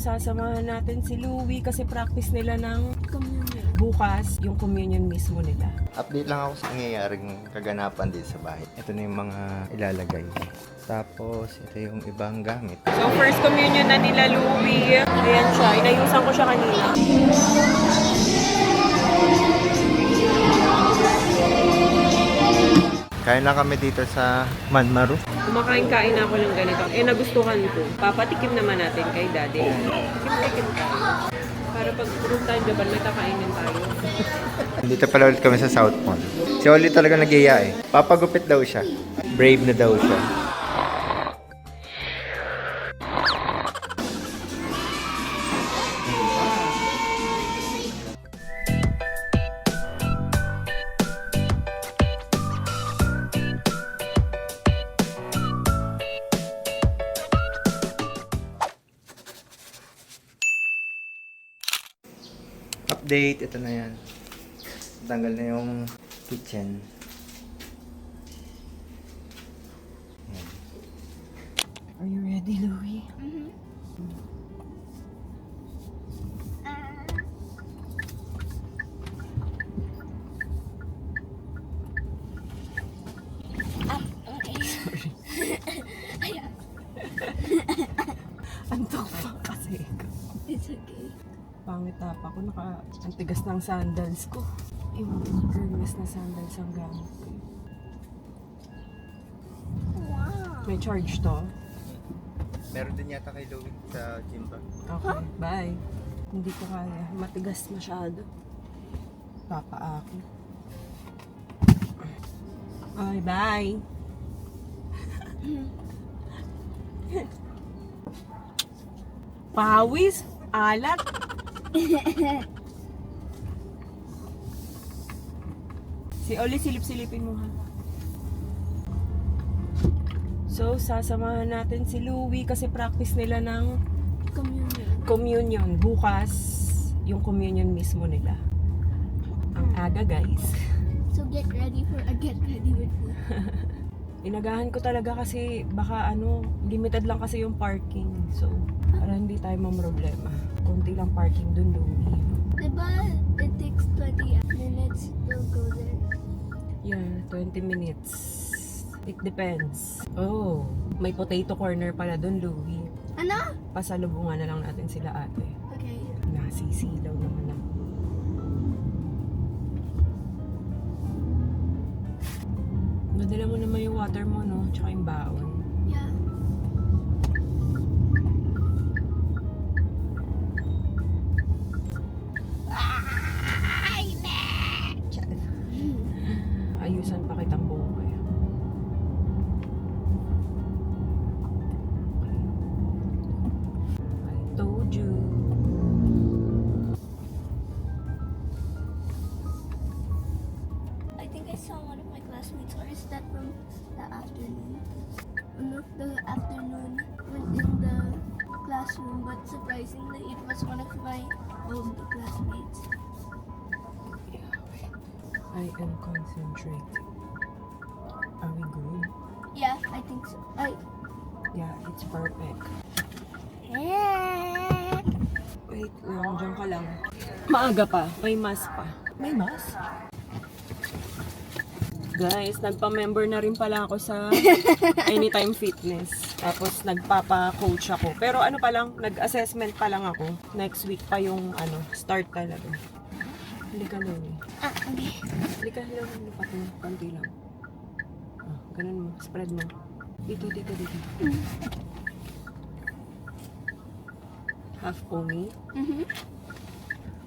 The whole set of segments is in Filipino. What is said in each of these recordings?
sasamahan natin si Louie kasi practice nila ng Communion. bukas, yung communion mismo nila. Update lang ako sa nangyayaring kaganapan din sa bahay. Ito na yung mga ilalagay. Tapos, ito yung ibang gamit. So, first communion na nila Louie. Ayan siya. Inayusan ko siya kanina. Kain lang kami dito sa Manmaru. Kumakain-kain na ako ng ganito. Nagustuhan ko. Papatikim naman natin kay Daddy. Tikim-tikim tayo. Para pag room time Japan, may kakainin tayo. Dito pala ulit kami sa South Mall. Si Oli talaga nag-iya eh. Papagupit daw siya. Brave na daw siya. Update, ito na yan. Tanggal na yung kitchen. Yan. Are you ready, Louie? Antok pa kasi. It's okay. Pangit tapa ko. Ang tigas ng sandals ko. Yung girlness na sandals ang gamit ko. Wow. May charge to? Meron din yata kay Louie sa gym ba? Okay, bye. Hindi ko kaya. Matigas masyado. Papa ako. Okay, bye. Pawis, alat. Si Oli, silip-silipin mo ha. So, sasamahan natin si Louie kasi practice nila ng Communion. communion. Bukas, yung communion mismo nila. Ang aga, guys. So get ready with me. Inagahan ko talaga kasi baka limited lang kasi yung parking. So, para hindi tayo mamroblema. Konti lang parking dun, Louie. Diba it takes 20 minutes to go there? Yeah, 20 minutes. It depends. Oh, may potato corner pala dun, Louie. Ano? Pasalubungan na lang natin sila ate. Okay. Nasisilaw naman ako. Nadala mo naman yung water mo, no? Tsaka yung baon. Yeah. Ayusan pa kitang buo kaya. I told you. I think I saw one of my classmates, or is that from the afternoon? No, the afternoon when in the classroom, but surprisingly it was one of my old classmates. I am concentrating. Are we good? Yeah, I think so. Yeah, it's perfect. Wait lang, dyan ka lang. Maaga pa, may mask pa. May mask? Guys, nagpa-member na rin pala ako sa Anytime Fitness. Tapos nagpapa-coach ako. Pero ano pa lang, nag-assessment pa lang ako. Next week pa yung start talaga. Halika lang eh. Okay. Halika lang, lupat mo. Konti lang. Ganun mo, spread mo. Dito. Half pony.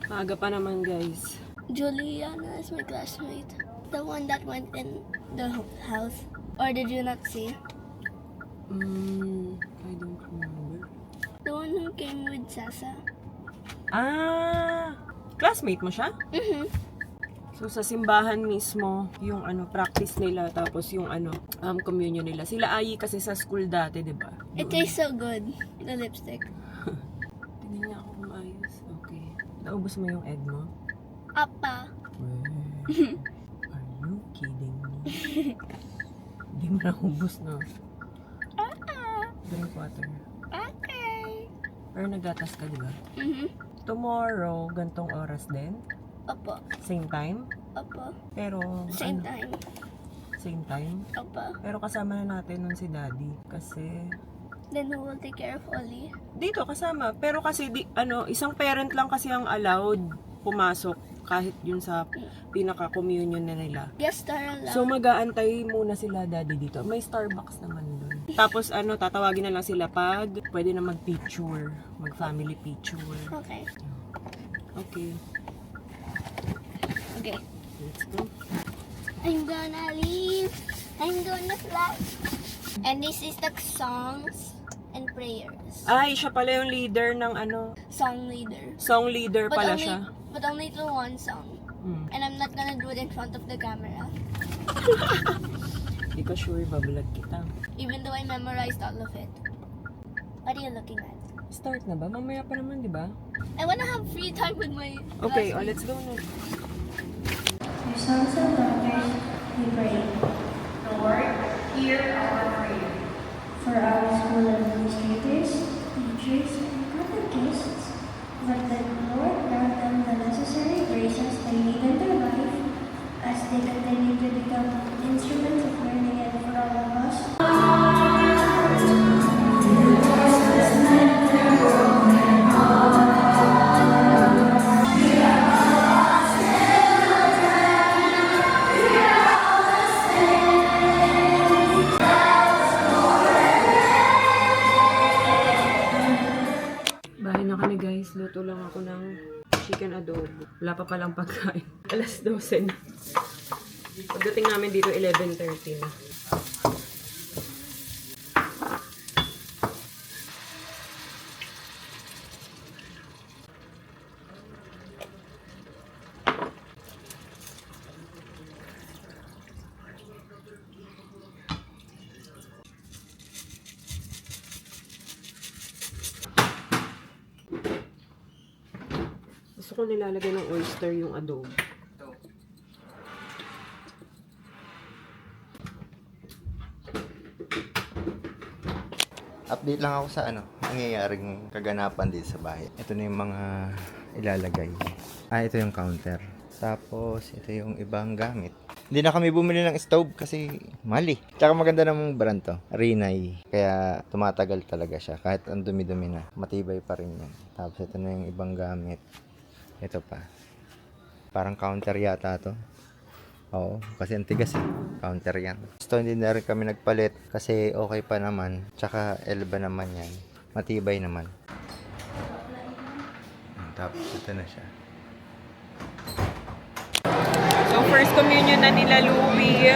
Maaga pa naman, guys. Juliana is my classmate. The one that went in the house. Or did you not see? I don't remember. The one who came with Sasa. Classmate mo siya? So sa simbahan mismo, yung practice nila, tapos yung communion nila. Sila Ayi kasi sa school dati, 'di ba? It tastes so good. The lipstick. Tingnan niya ako kung ayos. Okay. Naubos mo yung egg mo? Apa. Are you kidding me? Hindi mo naubos na. Drink water. Okay. Pero nagatas ka, di ba? Tomorrow, gantong oras din? Opo. Same time? Opo. Pero, Same ano, time. same time? Opo. Pero kasama na natin nun si Daddy. Kasi, Then who will take care of Ollie? dito kasama. Pero kasi, isang parent lang kasi ang allowed pumasok kahit yun sa pinaka-communion na nila. Yes, Tara lang. So mag-aantay muna sila Daddy dito. May Starbucks naman doon. Tapos tatawagin na lang sila pag pwede na mag-picture, mag-family picture. Okay. Okay, Okay. let's go. I'm gonna leave. I'm gonna fly. And this is the songs and prayers. Ay, siya pala yung leader ng Song leader. song leader pala only, siya. But only to one song. And I'm not gonna do it in front of the camera. Hindi ko sure, babalag kita. Even though I memorized all of it. What are you looking at? Start na ba? Mamaya pa naman, di ba? I wanna have free time with my Okay, classmates. let's go na. Your sons and daughters, we pray. Lord, hear our prayer. For our school administrators, teachers, and other guests, let the Lord grant them the necessary graces they need in their life as they continue to become instruments of learning and for all of us. Bahay na kami guys. Luto lang ako ng chicken adobo. Wala pa palang pagkain. Alas 12 na. Pagdating namin dito, 11:30 na. Gusto ko nilalagay ng oyster yung adobo. Update lang ako sa nangyayaring kaganapan dito sa bahay. Ito na yung mga ilalagay. Ito yung counter. Tapos, ito yung ibang gamit. Hindi na kami bumili ng stove kasi mali. Tsaka maganda namang brand to. Rinnai. Kaya tumatagal talaga siya. Kahit ang dumi-dumi na. Matibay pa rin yan. Tapos, ito na yung ibang gamit. Ito pa. Parang counter yata to. Oo, kasi ang tigas eh. Counter yan. So, hindi na rin kami nagpalit kasi okay pa naman. Tsaka Elba naman yan. Matibay naman. Tapos ito na siya. So, first communion na nila Louie.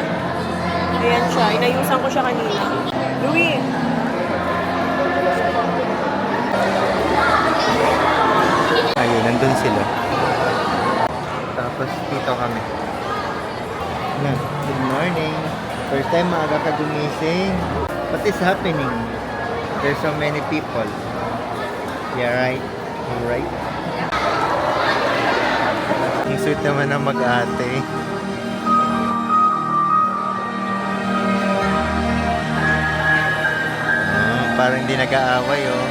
Ayan siya. Inayusan ko siya kanina. Louie! Ayun, nandun sila. Tapos dito kami. Yan. Good morning. First time maaga ka gumising. What is happening? There's so many people. Yeah, right? Alright. Ang sweet naman ng mag-ate. Parang hindi nag-aaway, oh.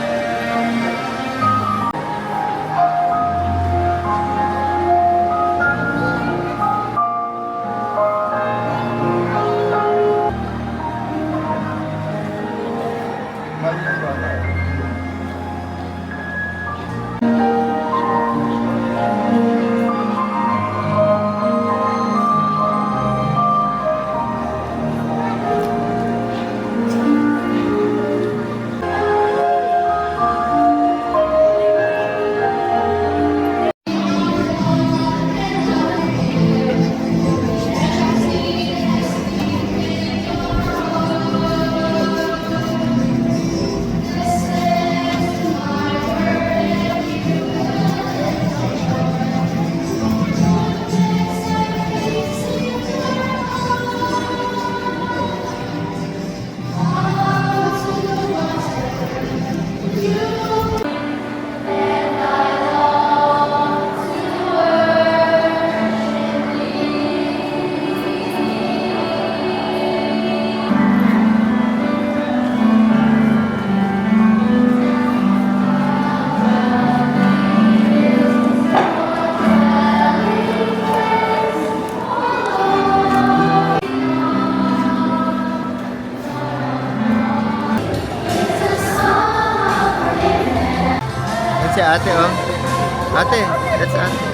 si ate, oh. Ate, that's ate.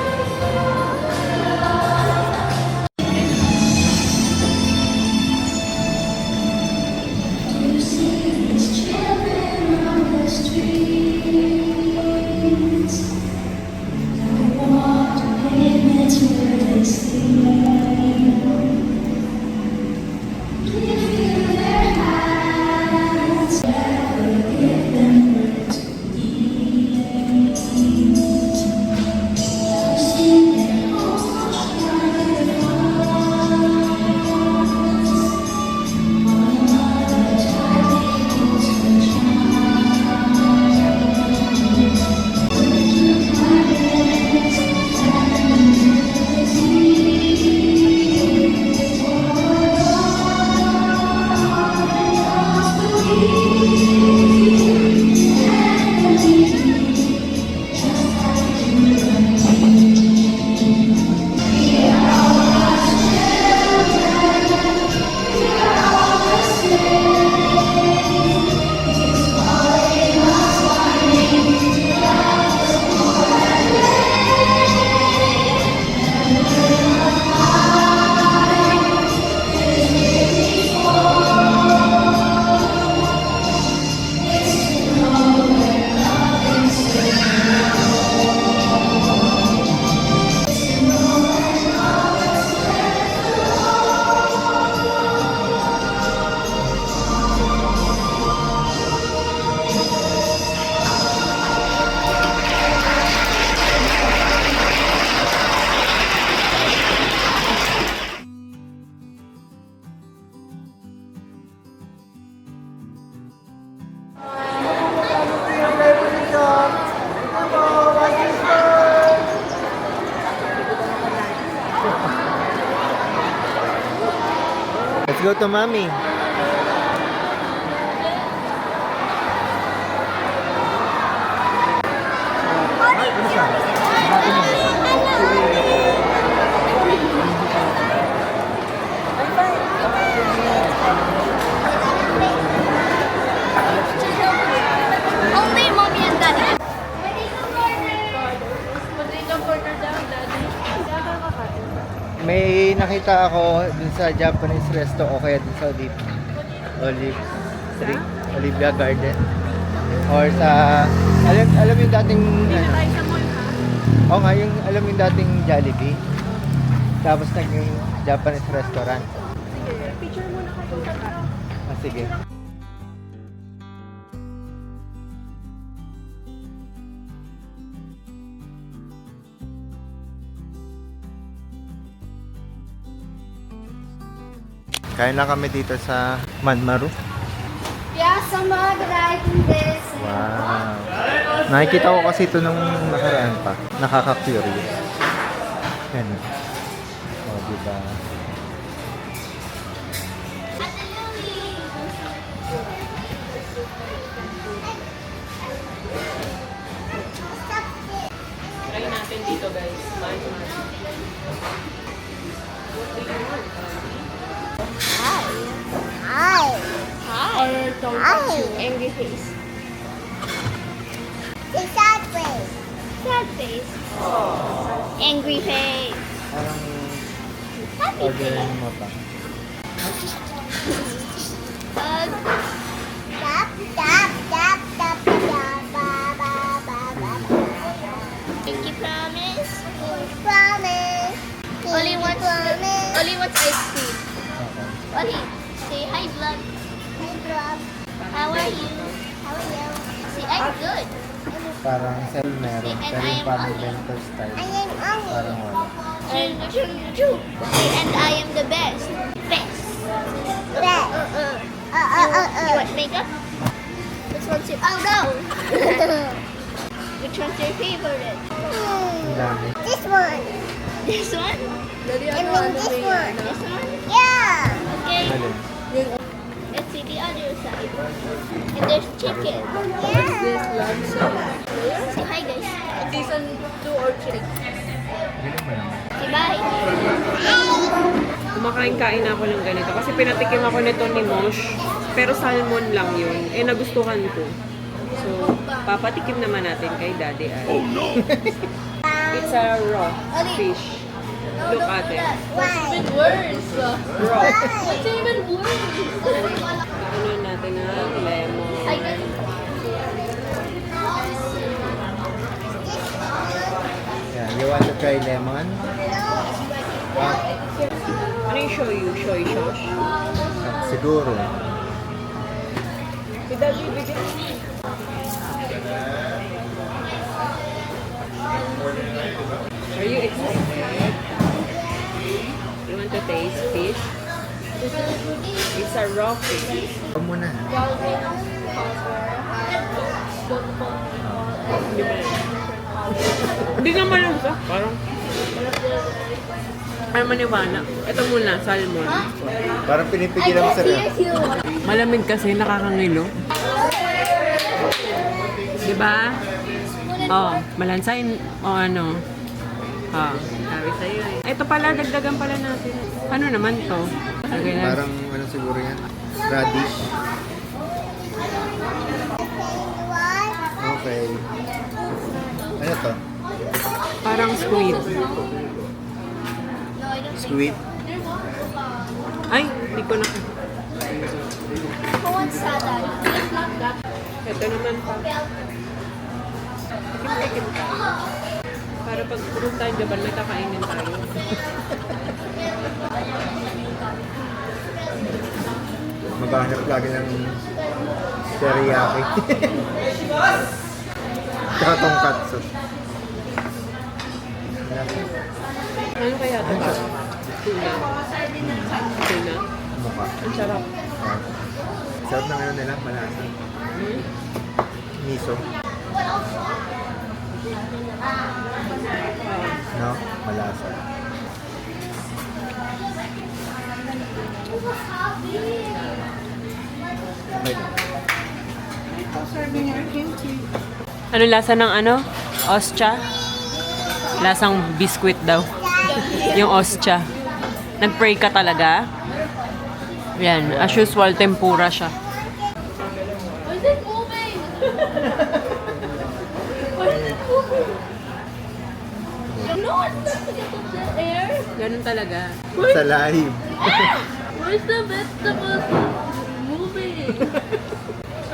Let's go to mommy. Only mommy and daddy. May nakita ako dun sa Japanese resto o kaya dun sa Olive Street, Olivia Garden. Or sa, alam yung dating, oo nga, yung, alam yung dating Jollibee. Tapos naging Japanese restaurant. Sige, picture muna kayo sa Ah, sige. Kain na kami dito sa Manmaru. Yeah, sama riding this. Wow. Nakikita ko kasi ito nung nakaraan pa. Nakaka-curious. Yan. O, diba? Try natin dito guys. Hi. Or don't Hi. angry face. Say sad face. Sad face. Angry face. Parang Happy orderin face. mo pa. Tap, tap, tap, tap, tap, ba, ba, ba, ba. Pinky promise. Pinky promise. Only wants ice cream. Okay. Oli, say hi vlog. Hi vlog. How are you? How are you? Say I'm good. Parang cell meron. And Pero I yung am parang Oli. bento style. I am Oli. Parang wala. And I am the best. Best. Best. You want makeup? Which one's your? Oh no. Which one's your favorite? Ang dami. This one. This one? And then this one. This one? Yeah. Okay. Galing. Let's see the other side. And there's chicken. What's this lunch? Say hi guys. Season 2 or 3. Galing mo naman. Say bye. Kumakain-kain ako ng ganito kasi pinatikim ako nito ni Mosh. Pero salmon lang yun. Eh, nagustuhan ko. So, papatikim naman natin kay Daddy Al. Oh no! It's a raw fish. Look at it. What's even worse? Raw. What's even worse? Ano natin ng lemon. I guess. Yeah, you want to try lemon? Ano yung shoyu? Shoy sauce? Siguro. Si Daddy, bigyan. Are you excited? You want to taste fish? It's a raw fish. Ikaw muna. Hindi naman lang sa. Parang ano maniwala. Ito muna, salmon. Parang pinipigilan mo sa Malamig kasi, nakakangilo. Diba? Oh, malansay. Oh, ano. Oh, sabi sa'yo eh. Ito pala, dagdagan pala natin. Ano naman to? Lagay na. Parang ano siguro yan? Radish. Okay. Ano to? Parang squid. Squid? Ay, hindi ko na. Who wants salad? Ito naman pa. Tikim-tikim tayo. Para pag puro tayo Japan, may kakainin tayo. Maghanap lagi ng teriyaki. Tsaka tonkatsu. Ano kaya ito? Tuna. Tuna. Mukha. Ang sarap. Sarap ng ano nila, malasa. Hmm? Miso. No? Malasa. Okay. Ano lasa ng ano? Ostya? Lasang biskwit daw. Yung ostya. Nag-pray ka talaga? Yan. As usual, tempura siya. Why is it moving? Why is it moving? No, it's not because of the air. Ganun talaga. Sa live. Where's the vegetables moving?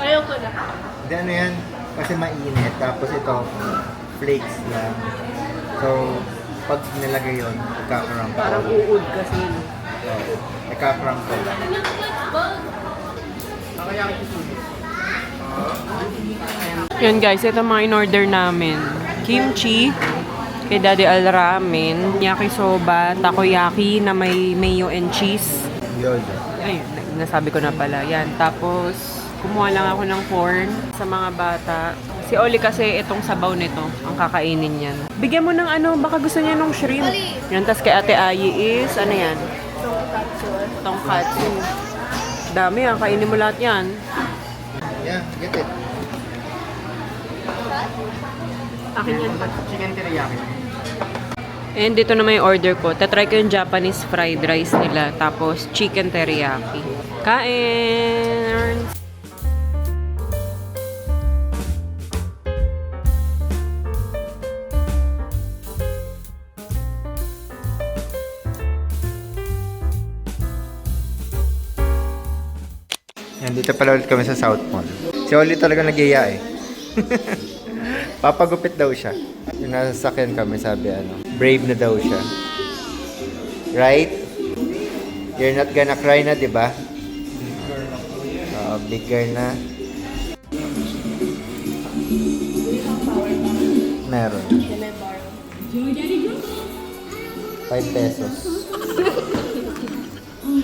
Ayaw ko na. Hindi ano yan, kasi mainit. Tapos ito, flakes lang. So, pag nilagay yun, nagkakrumple. Parang uod kasi. Nagkakrumple. It looks like bugs. Yun guys, ito mga in-order namin. Kimchi, kay Daddy Al ramen, yakisoba, takoyaki na may mayo and cheese. Yun. Ayun, nasabi ko na pala. Yan. Tapos, kumuha lang ako ng corn sa mga bata. Si Oli kasi itong sabaw nito, ang kakainin niyan. Bigyan mo ng ano, baka gusto niya ng shrimp. Yan, tas kay Ate Ayi is, ano yan? Tonkatsu. Dami ah, kainin mo lahat yan. Yeah, get it. Akin yan. Chicken teriyaki. And dito na may order ko. Tatry ko yung Japanese fried rice nila. Tapos chicken teriyaki. Kain! Yan, dito pala ulit kami sa South Mall. Si Oli talaga nag-iya eh. Papagupit daw siya. Yung nasa sasakyan kami, sabi ano, brave na daw siya. Right? You're not gonna cry na, di ba? Big girl na. Meron. 5 pesos.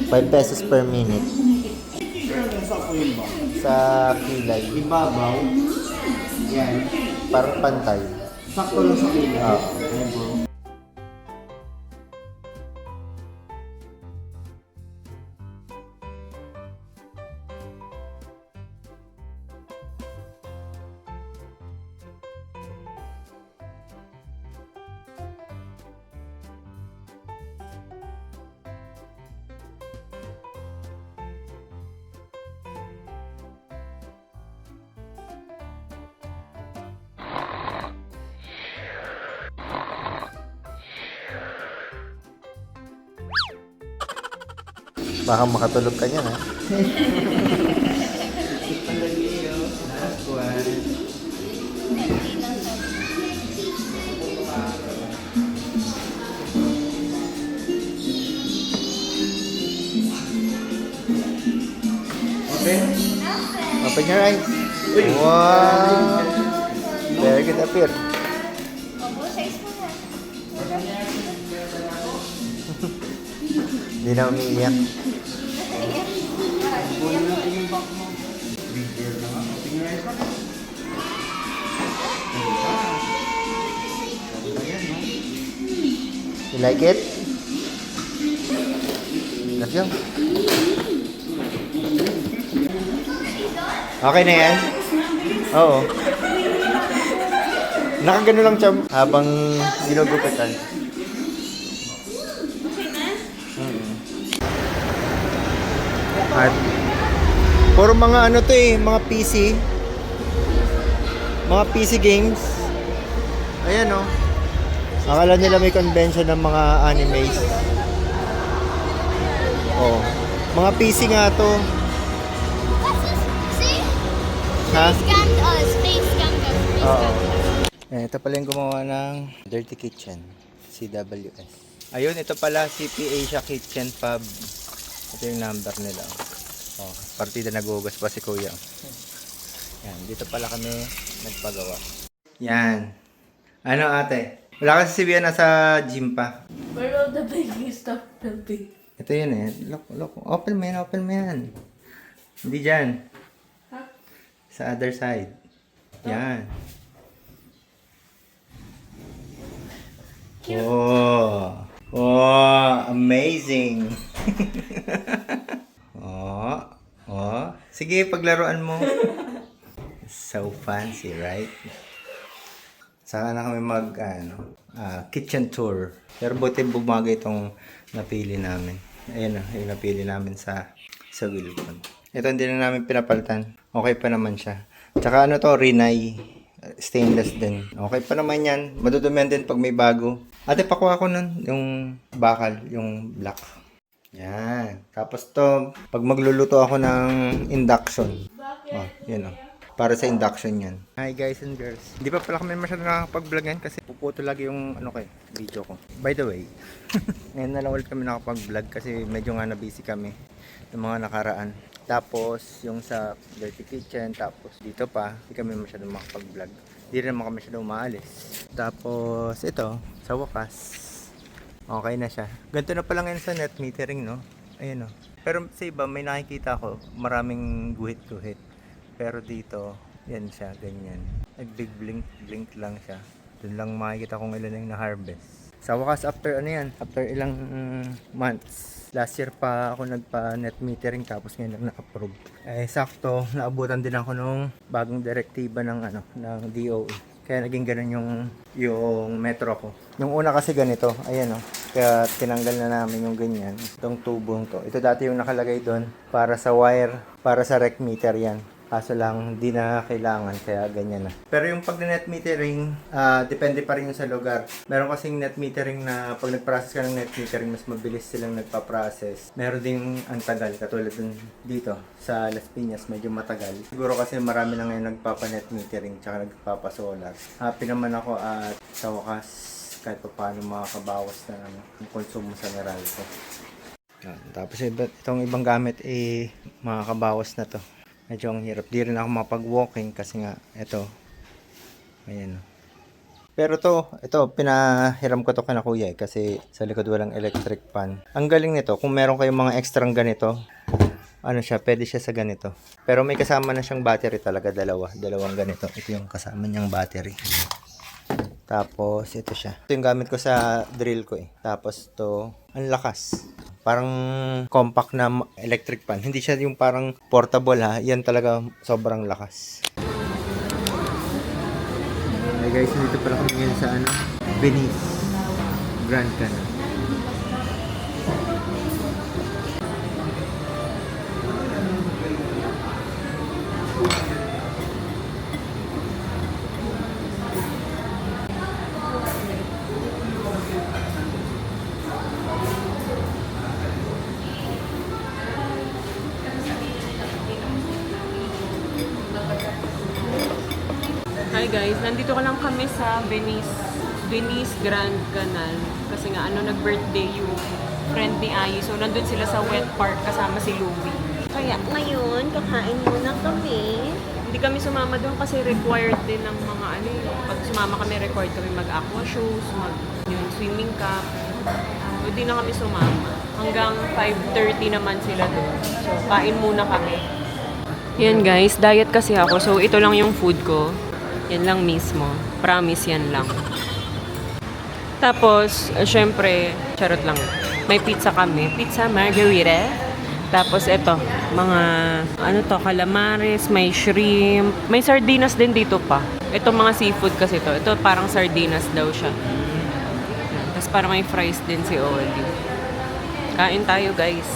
5 pesos per minute. Sa kilay. Ibabaw. Yan. Parang pantay. Sakto lang sa kilay. Baka makatulog ka niyan, ha? Last one. Open. Open your eyes. Wow. Very good appear. Hindi na umiiyak. You like it? Let's go. Okay na yan? Oo. Nakagano lang siya habang ginugupitan. At puro mga ano to eh, mga PC. Mga PC games. Ayan oh. Akala nila may convention ng mga animes. Oh. Mga PC nga to. See? Ha? Scammed us. They scammed us. They Oo. scammed us. Ito pala yung gumawa ng Dirty Kitchen. CWS. Ayun, ito pala CP Asia Kitchen Pub. Ito yung number nila. Oh, partida nagugas pa si Kuya. Yan, dito pala kami nagpagawa. Yan. Ano ate? Wala kasi si Bia nasa gym pa. Where will the baby stop building? Ito yun eh. Look. Open mo yan. Hindi dyan. Huh? Sa other side. Yan. Oh. Oh, amazing. Oh. Sige, paglaruan mo. So fancy, right? Saka na kami mag kitchen tour. Pero buti bumagay itong napili namin. Ayan yung napili namin sa Wilcon. Ito hindi na namin pinapalitan. Okay pa naman siya. Tsaka ano to, Rinnai. Stainless din. Okay pa naman yan. Madudumihan din pag may bago. Ate, pakuha ko nun yung bakal, yung black. Yan. Tapos to, pag magluluto ako ng induction. Oh, yan oh. Para sa induction yan. Hi guys and girls. Hindi pa pala kami masyadong nakakapag-vlog yan kasi puputo lagi yung video ko. By the way, ngayon na lang ulit kami nakapag-vlog kasi medyo nga na-busy kami ng mga nakaraan. Tapos yung sa Dirty Kitchen, tapos dito pa, hindi kami masyadong makapag-vlog. Hindi rin naman kami masyadong maalis. Tapos ito, sa wakas, okay na siya. Ganito na pala ngayon sa net metering, no? Ayan o. Pero sa iba, may nakikita ko, maraming guhit-guhit. Pero dito, yan siya, ganyan. Nag-big blink lang siya. Doon lang makikita kung ilan yung na-harvest. Sa wakas, after ano yan? After ilang months. Last year pa ako nagpa-net metering tapos ngayon lang na-approve. Eh, sakto, naabutan din ako nung bagong direktiba ng DOE. Kaya naging ganun yung metro ko. Yung una kasi ganito, ayan o. Kaya tinanggal na namin yung ganyan. Itong tubong to. Ito dati yung nakalagay doon para sa wire, para sa rec meter yan. Kaso lang, hindi na kailangan, kaya ganyan na. Pero yung pag-net metering, depende pa rin yung sa lugar. Meron kasing net metering na pag nag-process ka ng net metering, mas mabilis silang nagpa-process. Meron ding antagal, katulad dun dito sa Las Piñas, medyo matagal. Siguro kasi marami na ngayon nagpapa-net metering, tsaka nagpapa-solar. Happy naman ako at sa wakas, kahit pa paano makakabawas na ng konsumo sa Meralco. Tapos itong ibang gamit, makakabawas na to. Medyo ang hirap. Di rin ako mapag-walking kasi nga, ito. Ayan. Pero ito, pinahiram ko to kay kuya kasi sa likod walang electric fan. Ang galing nito, kung meron kayong mga extrang ganito, pwede siya sa ganito. Pero may kasama na siyang battery talaga, dalawang ganito. Ito yung kasama niyang battery. Tapos, ito siya. Ito yung gamit ko sa drill ko eh. Tapos ang lakas. Parang compact na electric fan. Hindi siya yung parang portable ha. Yan talaga sobrang lakas. Hey guys, dito pala kami ngayon sa Venice Grand Canal. nandito ka lang kami sa Venice Grand Canal. Kasi nga, nag-birthday yung friend ni Ai. So, nandun sila sa wet park kasama si Louie. Kaya ngayon, kakain muna kami. Hindi kami sumama doon kasi required din ng mga pag sumama kami, required kami mag-aqua shows, yung swimming cap. So, hindi na kami sumama. Hanggang 5:30 naman sila doon. So, kain muna kami. Yan guys, diet kasi ako. So, ito lang yung food ko. Yan lang mismo. Promise, yan lang. Tapos, syempre, charot lang. May pizza kami. Pizza margherita. Tapos, ito, mga, calamares, may shrimp. May sardinas din dito pa. Ito mga seafood kasi to. Ito parang sardinas daw siya. Tapos parang may fries din si Oli. Kain tayo guys.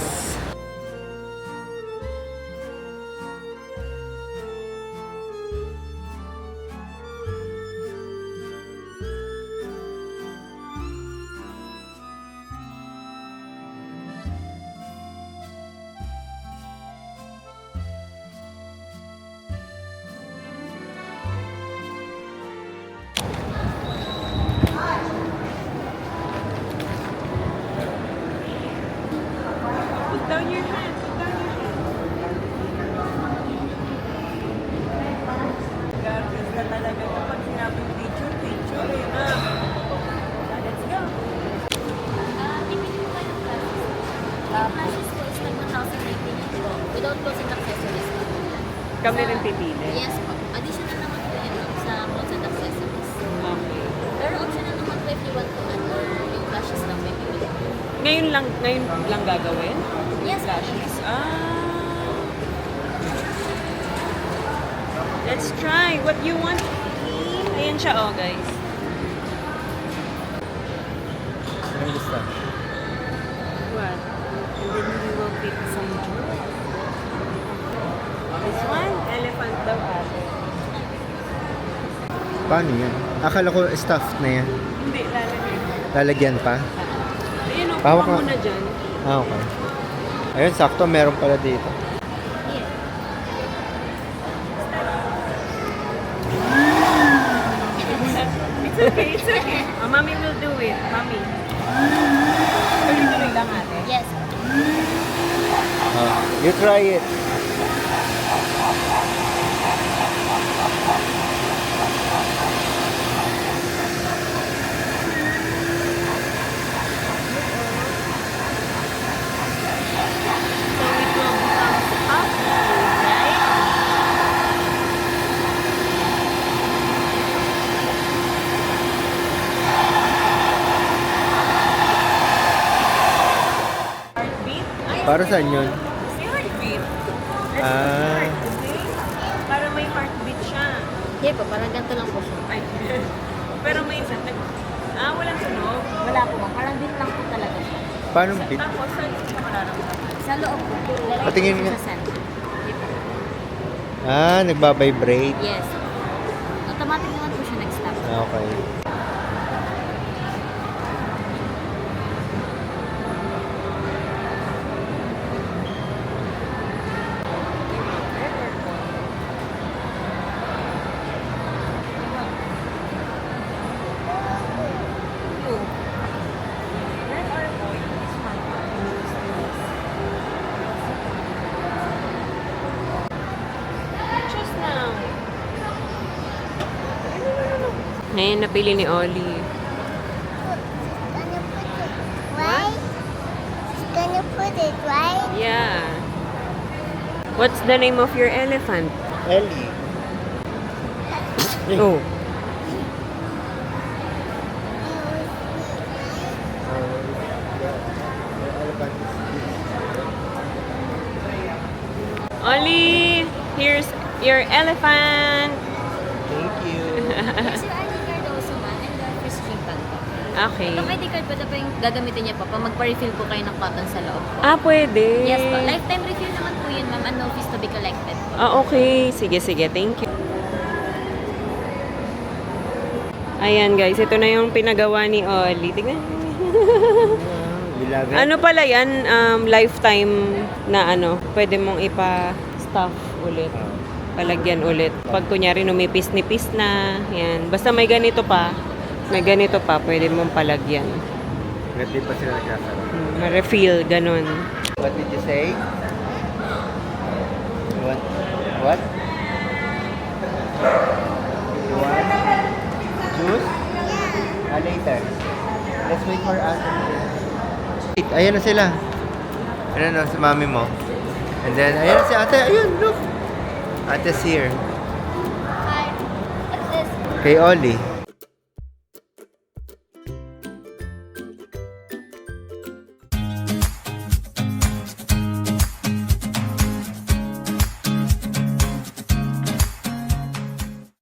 Put down your hand. Put down your hand. Gargas na talaga kapag sinabing picture, yun na. Let's go. Bibili ko kayo ng classes. Yung classes ko is like 1,019 euro without clothes and accessories. Kami rin pipili. Yes po. Additional naman po yan sa clothes and accessories. Okay. Pero optional naman po if you want to add or yung lashes lang may bibili. Ngayon lang gagawin? Yes po. Lashes. Let's try. What you want? Ayan siya, guys. Anong gusto? What? And then we will pick some jewelry. This one, elephant daw ate. Paano yan? Akala ko stuffed na yan. Hindi, lalagay. Lalagyan pa? Ayun o, Hawak kuha ka. mo na dyan. Ah, okay. Ayun, sakto. Meron pala dito. It's okay, it's okay. Mommy will do it. Mommy. Tuloy-tuloy lang ate. Yes. You try it. So it will become up, right? Heartbeat? Ay, Para saan yun? si heartbeat. Let's Ah. do heart, okay? Para may heartbeat siya. Hindi po, parang ganito lang po siya. Ay, pero may isa, walang sunog. Wala po ba? Parang din lang po talaga siya. Paano beat? Tapos, saan siya mararamdaman? Sa loob po. Lalagay Patingin po nga. sa center. Nagbabibrate. Yes. Automatic naman po siya nag-stop. Okay. Red or white? This one. Choose now. Ngayon, napili ni Ollie. Right? She's gonna put it right. Yeah. What's the name of your elephant? Ellie. Oh. Ollie, here's your elephant. Thank you. Yes, yung ID card also man and the first drink bag po. Okay. Itong ID card po, ito po yung gagamitin niya po. Mag-refill po kayo ng cotton sa loob po. Pwede. Yes po. Lifetime refill naman po yun, ma'am. And no fees to be collected po. Okay. Sige. Thank you. Ayan guys, ito na yung pinagawa ni Ollie. Tignan. You love it? Ano pala yan? Lifetime na pwede mong ipa-stuff ulit. Palagyan ulit. Pag kunyari numipis-nipis na, yan. Basta may ganito pa, pwede mong palagyan. Hindi pa sila nagkasara. Ma-refill, ganun. What did you say? You want what? You want juice? Later. Let's wait for us. Ayan na sila. Ayan na si mami mo. And then, ayan na si ate. Ayun, look. Ate's here. Hi. What's this? Kay Oli.